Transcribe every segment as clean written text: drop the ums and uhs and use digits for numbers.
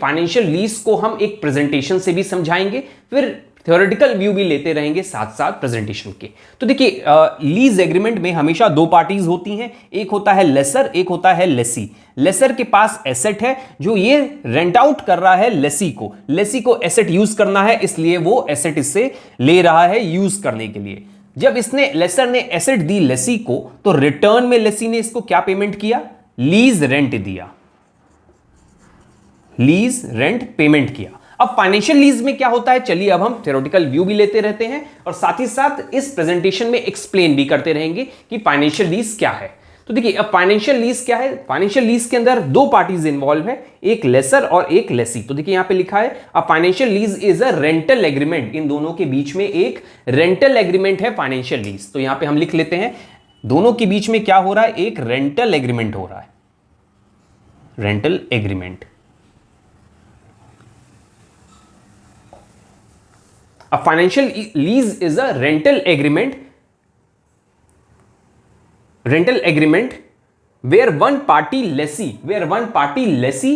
Financial lease को हम एक प्रेजेंटेशन से भी समझाएंगे, फिर थ्योरेटिकल व्यू भी लेते रहेंगे साथ साथ प्रेजेंटेशन के। तो देखिए लीज एग्रीमेंट में हमेशा दो पार्टीज होती हैं, एक होता है लेसर, एक होता है लेसी। लेसर के पास एसेट है जो ये रेंट आउट कर रहा है लेसी को, लेसी को एसेट यूज करना है इसलिए वो एसेट इससे ले रहा है यूज करने के लिए। जब इसने लेसर ने एसेट दी लेसी को तो रिटर्न में लेसी ने इसको क्या पेमेंट किया, लीज रेंट दिया, लीज रेंट पेमेंट किया। अब फाइनेंशियल लीज में क्या होता है, चलिए अब हम थ्योरेटिकल व्यू भी लेते रहते हैं और साथ ही साथ इस प्रेजेंटेशन में एक्सप्लेन भी करते रहेंगे कि फाइनेंशियल लीज क्या है। तो देखिए अब फाइनेंशियल लीज क्या है, फाइनेंशियल लीज के अंदर दो पार्टीज इन्वॉल्व है, एक लेसर और एक लेसी। तो देखिए यहां पे लिखा है a financial lease is a rental agreement, इन दोनों के बीच में एक रेंटल एग्रीमेंट है फाइनेंशियल लीज। तो यहां पे हम लिख लेते हैं दोनों के बीच में क्या हो रहा है, एक रेंटल एग्रीमेंट हो रहा है, rental agreement. A financial lease is a rental agreement where one party lessee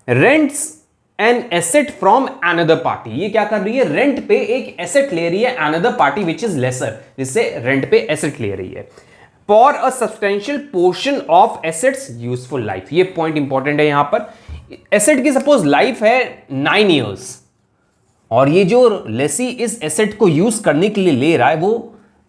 rents an asset from another party। ये क्या कर रही है, रेंट पे एक एसेट ले रही है another party which is lesser, जिससे रेंट पे एसेट ले रही है for a substantial portion of assets useful life। ये पॉइंट इंपॉर्टेंट है यहां पर। एसेट की सपोज लाइफ है 9 इयर्स और ये जो लेसी इस एसेट को यूज करने के लिए ले रहा है वो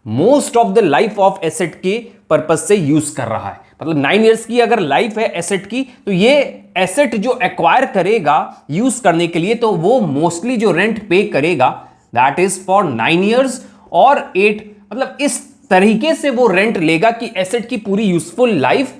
most of the life of asset के पर्पज से यूज कर रहा है। मतलब 9 इयर्स की अगर लाइफ है एसेट की तो ये एसेट जो एक्वायर करेगा यूज करने के लिए तो वो मोस्टली जो रेंट पे करेगा दैट इज फॉर 9 इयर्स और 8, मतलब इस तरीके से वो रेंट लेगा कि एसेट की पूरी यूजफुल लाइफ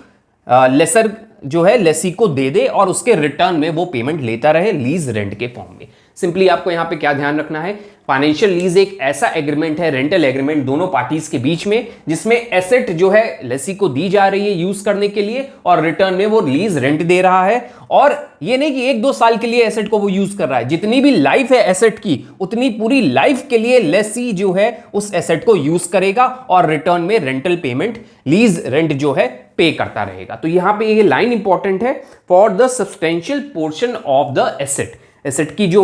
लेसर जो है लेसी को दे दे और उसके रिटर्न में वो पेमेंट लेता रहे लीज रेंट के फॉर्म में। सिंपली आपको यहां पे क्या ध्यान रखना है, फाइनेंशियल लीज एक ऐसा एग्रीमेंट है, रेंटल एग्रीमेंट दोनों पार्टीज के बीच में, जिसमें एसेट जो है लेसी को दी जा रही है यूज करने के लिए और रिटर्न में वो लीज रेंट दे रहा है। और ये नहीं कि 1-2 साल के लिए एसेट को वो यूज कर रहा है, जितनी भी लाइफ है एसेट की उतनी पूरी लाइफ के लिए लेसी जो है उस एसेट को यूज करेगा और रिटर्न में रेंटल पेमेंट लीज रेंट जो है पे करता रहेगा। तो यहां पे ये लाइन इंपॉर्टेंट है, for the substantial portion of the asset. Asset की जो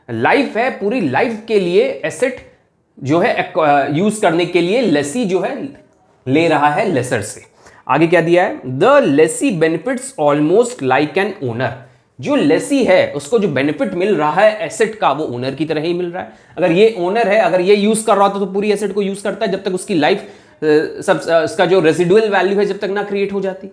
लाइफ है पूरी लाइफ के लिए एसेट जो है यूज करने के लिए लेसी जो है ले रहा है लेसर से। आगे क्या दिया है, the Lesi benefits almost like an owner. जो लेसी है उसको जो बेनिफिट मिल रहा है एसेट का वो ओनर की तरह ही मिल रहा है। अगर ये ओनर है, अगर ये यूज कर रहा होता तो पूरी एसेट को यूज करता है जब तक उसकी लाइफ सब उसका जो रेसिडुअल वैल्यू है जब तक ना क्रिएट हो जाती।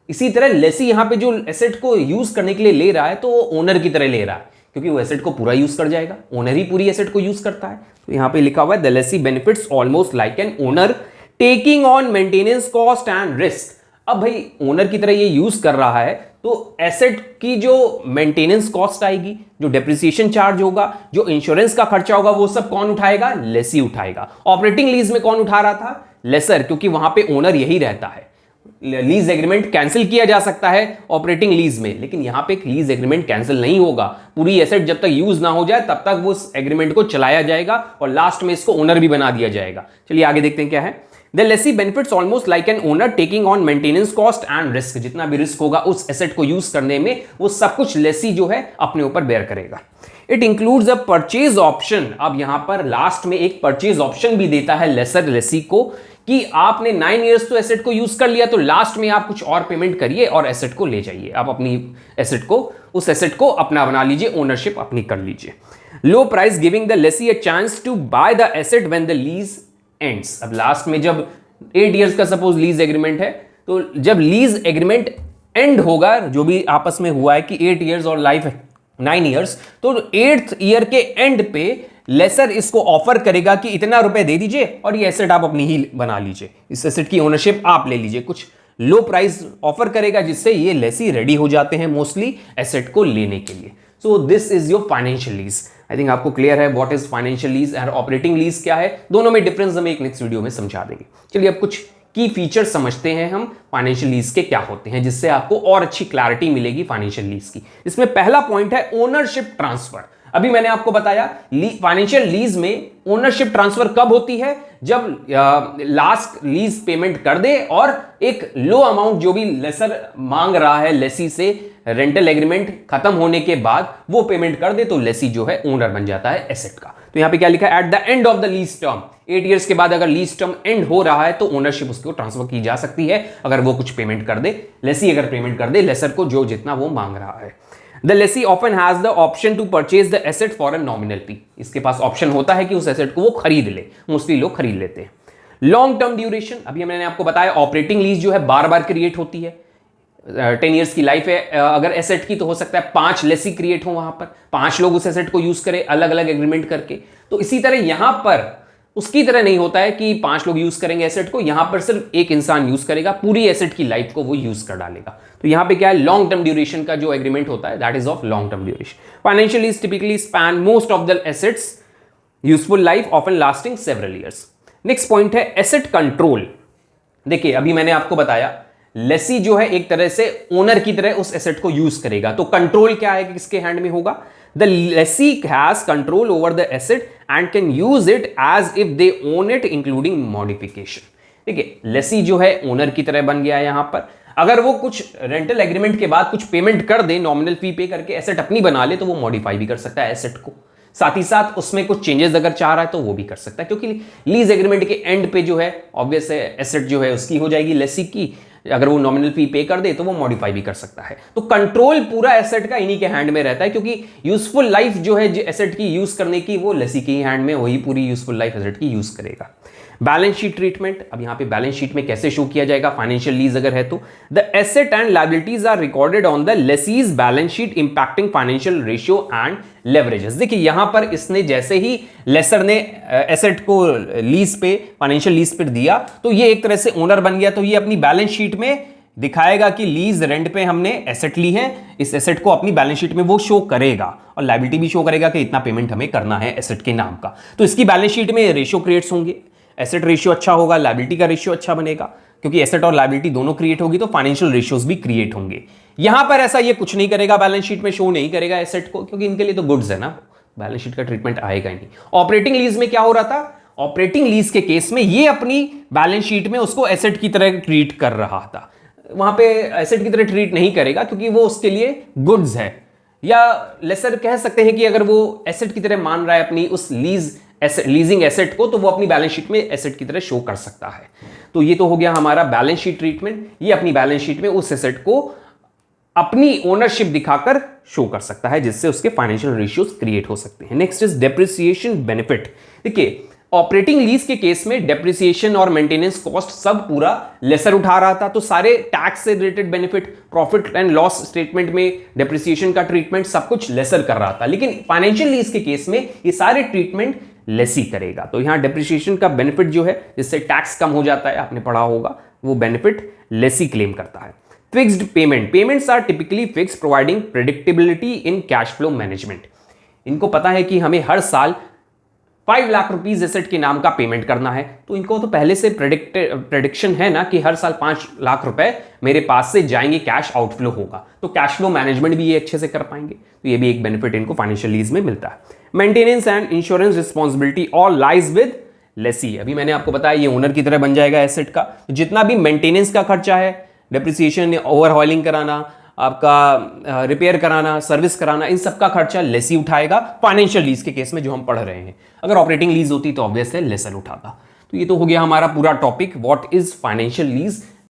इसी तरह लेसी यहां पे जो एसेट को यूज करने के लिए ले रहा है तो वो ओनर की तरह ले रहा है क्योंकि वो एसेट को पूरा यूज कर जाएगा, ओनर ही पूरी एसेट को यूज करता है। तो यहां पे लिखा हुआ है the Lesi benefits almost like an owner taking on maintenance cost and risk. अब भाई ओनर की तरह ये यूज कर रहा है तो एसेट की जो मेंटेनेंस कॉस्ट आएगी, जो डेप्रिसिएशन चार्ज होगा, जो इंश्योरेंस का खर्चा होगा वो सब कौन उठाएगा, लेसी उठाएगा। ऑपरेटिंग लीज में कौन उठा रहा था, लेसर, क्योंकि वहां पे ओनर यही रहता है। लीज एग्रीमेंट कैंसिल किया जा सकता है ऑपरेटिंग लीज में, लेकिन यहां पे लीज एग्रीमेंट कैंसिल नहीं होगा। पूरी एसेट जब तक यूज ना हो जाए तब तक वो एग्रीमेंट को चलाया जाएगा और लास्ट में इसको ओनर भी बना दिया जाएगा। चलिए आगे देखते हैं क्या है। The Lesi benefits almost like an owner taking on maintenance cost and risk. जितना भी रिस्क होगा उस एसेट को यूज करने में वो सब कुछ लेसी जो है अपने ऊपर बेयर करेगा। It includes a purchase option. अब यहां पर लास्ट में एक परचेज ऑप्शन भी देता है लेसर लेसी को कि आपने 9 इयर्स तो एसेट को यूज कर लिया तो लास्ट में आप कुछ और पेमेंट करिए और एसेट को ले जाइए। आप अपनी एसेट को, उस एसेट को अपना बना लीजिए, ओनरशिप अपनी कर लीजिए। Low price giving the lessee a chance to buy the asset when the lease ends. अब लास्ट में जब 8 इयर्स का सपोज लीज एग्रीमेंट है तो जब लीज एग्रीमेंट एंड होगा, जो भी आपस में हुआ है कि 8 इयर्स और लाइफ है 9 इयर्स, तो 8th ईयर के एंड पे लेसर इसको ऑफर करेगा कि इतना रुपए दे दीजिए और ये एसेट आप अपनी ही बना लीजिए, इस एसेट की ओनरशिप आप ले लीजिए। कुछ लो प्राइस ऑफर करेगा जिससे ये लेसी रेडी हो जाते हैं मोस्टली एसेट को लेने के लिए। So this is your financial lease. I think आपको क्लियर है व्हाट इज फाइनेंशियल लीज और ऑपरेटिंग लीज क्या है। दोनों में डिफरेंस हम एक नेक्स्ट वीडियो में समझा देंगे। चलिए अब कुछ की फीचर समझते हैं हम फाइनेंशियल लीज के क्या होते हैं, जिससे आपको और अच्छी क्लैरिटी मिलेगी फाइनेंशियल लीज की। इसमें पहला पॉइंट है ओनरशिप ट्रांसफर। अभी मैंने आपको बताया फाइनेंशियल लीज में ओनरशिप ट्रांसफर कब होती है, जब लास्ट लीज पेमेंट कर दे और एक लो अमाउंट जो भी लेसर मांग रहा है लेसी से रेंटल एग्रीमेंट खत्म होने के बाद वो पेमेंट कर दे, तो लेसी जो है ओनर बन जाता है एसेट का। तो यहां पे क्या लिखा है, at the end of the lease term, 8 years के बाद अगर लीज टर्म एंड हो रहा है तो ओनरशिप उसको ट्रांसफर की जा सकती है अगर वो कुछ पेमेंट कर दे, लेसी अगर पेमेंट कर दे लेसर को जो जितना वो मांग रहा है। The lessee often has the option to purchase the asset for a nominal fee. इसके पास ऑप्शन होता है कि उस एसेट को वो खरीद ले, मोस्टली लोग खरीद लेते हैं। लॉन्ग टर्म ड्यूरेशन, अभी मैंने आपको बताया ऑपरेटिंग लीज जो है बार बार क्रिएट होती है, 10 ईयर्स की लाइफ है अगर एसेट की, तो हो सकता है 5 लेसी क्रिएट हो, वहां पर 5 लोग उस एसेट को यूज करें अलग अलग एग्रीमेंट करके। तो इसी तरह यहां पर उसकी तरह नहीं होता है कि 5 लोग यूज करेंगे एसेट को, यहां पर सिर्फ एक इंसान यूज करेगा, पूरी एसेट की लाइफ को वो यूज कर डालेगा। तो यहां पे क्या है, लॉन्ग टर्म ड्यूरेशन का जो एग्रीमेंट होता है that is of long term duration. Financial lease typically span most of the assets useful life often lasting several years. Next point है एसेट कंट्रोल। देखिए अभी मैंने आपको बताया लेसी जो है एक तरह से ओनर की तरह उस एसेट को यूज करेगा, तो कंट्रोल क्या है, किसके हैंड में होगा, the lessee has control over the asset and can use it as if they own it including modification। देखिए लेसी जो है ओनर की तरह बन गया है यहां पर, अगर वो कुछ रेंटल एग्रीमेंट के बाद कुछ पेमेंट कर दे, नॉमिनल फी पे करके एसेट अपनी बना ले, तो वो मॉडिफाई भी कर सकता है एसेट को, साथ ही साथ उसमें कुछ चेंजेस अगर चाह रहा है तो वो भी कर सकता है, क्योंकि लीज एग्रीमेंट के एंड पे जो है ऑब्वियस है एसेट जो है उसकी हो जाएगी लेसी की, अगर वो नॉमिनल फी पे कर दे तो वो मॉडिफाई भी कर सकता है। तो कंट्रोल पूरा एसेट का इन्हीं के हैंड में रहता है, क्योंकि यूजफुल लाइफ जो है एसेट की यूज करने की वो लेसी के हैंड में, वही पूरी यूजफुल लाइफ एसेट की यूज करेगा। बैलेंस शीट ट्रीटमेंट, अब यहां पे बैलेंस शीट में कैसे शो किया जाएगा, फाइनेंशियल लीज अगर है तो the asset and liabilities are recorded on the lessee's balance sheet impacting financial ratio and leverages. देखिए यहां पर इसने जैसे ही लेसर ने एसेट को लीज पे, फाइनेंशियल लीज पे दिया, तो ये एक तरह से ओनर बन गया, तो ये अपनी बैलेंस शीट में दिखाएगा कि लीज रेंट पे हमने एसेट ली है, इस एसेट को अपनी बैलेंस शीट में वो शो करेगा और लायबिलिटी भी शो करेगा कि इतना पेमेंट हमें करना है एसेट के नाम का। तो इसकी बैलेंस शीट में रेशियो क्रिएट्स होंगे, एसेट रेशियो अच्छा होगा, लायबिलिटी का रेशियो अच्छा बनेगा, क्योंकि एसेट और लायबिलिटी दोनों क्रिएट होगी तो फाइनेंशियल रेशियोज भी क्रिएट होंगे। यहां पर ऐसा ये कुछ नहीं करेगा, बैलेंस शीट में शो नहीं करेगा एसेट को, क्योंकि इनके लिए तो गुड्स है ना, बैलेंस शीट का ट्रीटमेंट आएगा ही नहीं। ऑपरेटिंग लीज में क्या हो रहा था, ऑपरेटिंग लीज के केस में ये अपनी बैलेंस शीट में उसको एसेट की तरह ट्रीट कर रहा था, वहां पे एसेट की तरह ट्रीट नहीं करेगा क्योंकि वो उसके लिए गुड्स है, या लेसर कह सकते हैं कि अगर वो एसेट की तरह मान रहा है अपनी उस लीजिंग एसेट को, तो वो अपनी बैलेंस शीट में एसेट की तरह शो कर सकता है। तो ये तो हो गया हमारा बैलेंस शीट ट्रीटमेंट, ये अपनी बैलेंस शीट में उस एसेट को अपनी ओनरशिप दिखाकर शो कर सकता है, जिससे उसके फाइनेंशियल रेशियोज क्रिएट हो सकते हैं। Next is depreciation benefit. देखिए ऑपरेटिंग लीज के केस में डेप्रिसिएशन और मेंटेनेंस कॉस्ट सब पूरा लेसर उठा रहा था, तो सारे टैक्स से related benefit, profit and loss statement में डेप्रिसिएशन का ट्रीटमेंट सब कुछ लेसर कर रहा था, लेकिन फाइनेंशियल लीज के केस में ये सारे ट्रीटमेंट लेसी करेगा। तो यहां डेप्रिसिएशन का बेनिफिट जो है, जिससे टैक्स कम हो जाता है, आपने पढ़ा होगा, वो बेनिफिट लेसी क्लेम करता है। Fixed payment, payments are typically fix providing predictability in cash flow management. इनको पता है कि हमें हर साल 5 लाख रुपीज एसेट के नाम का पेमेंट करना है, तो इनको तो पहले से प्रेडिक्शन है ना कि हर साल 5 लाख रुपए मेरे पास से जाएंगे, कैश आउटफ्लो होगा, तो कैश फ्लो मैनेजमेंट भी ये अच्छे से कर पाएंगे। तो ये भी एक बेनिफिट इनको फाइनेंशियल लीज में मिलता है। Maintenance and insurance responsibility all lies with lessee. अभी मैंने आपको बताया ये ओनर की तरह बन जाएगा एसेट का, जितना भी मेंटेनेंस का खर्चा है, डेप्रिसिएशन, ओवरहॉलिंग कराना, आपका रिपेयर कराना, सर्विस कराना, इन सब का खर्चा लेसी उठाएगा फाइनेंशियल लीज के केस में जो हम पढ़ रहे हैं। अगर ऑपरेटिंग लीज होती तो ऑब्वियस है लेसर उठाता। तो ये तो हो गया हमारा पूरा topic, what is financial lease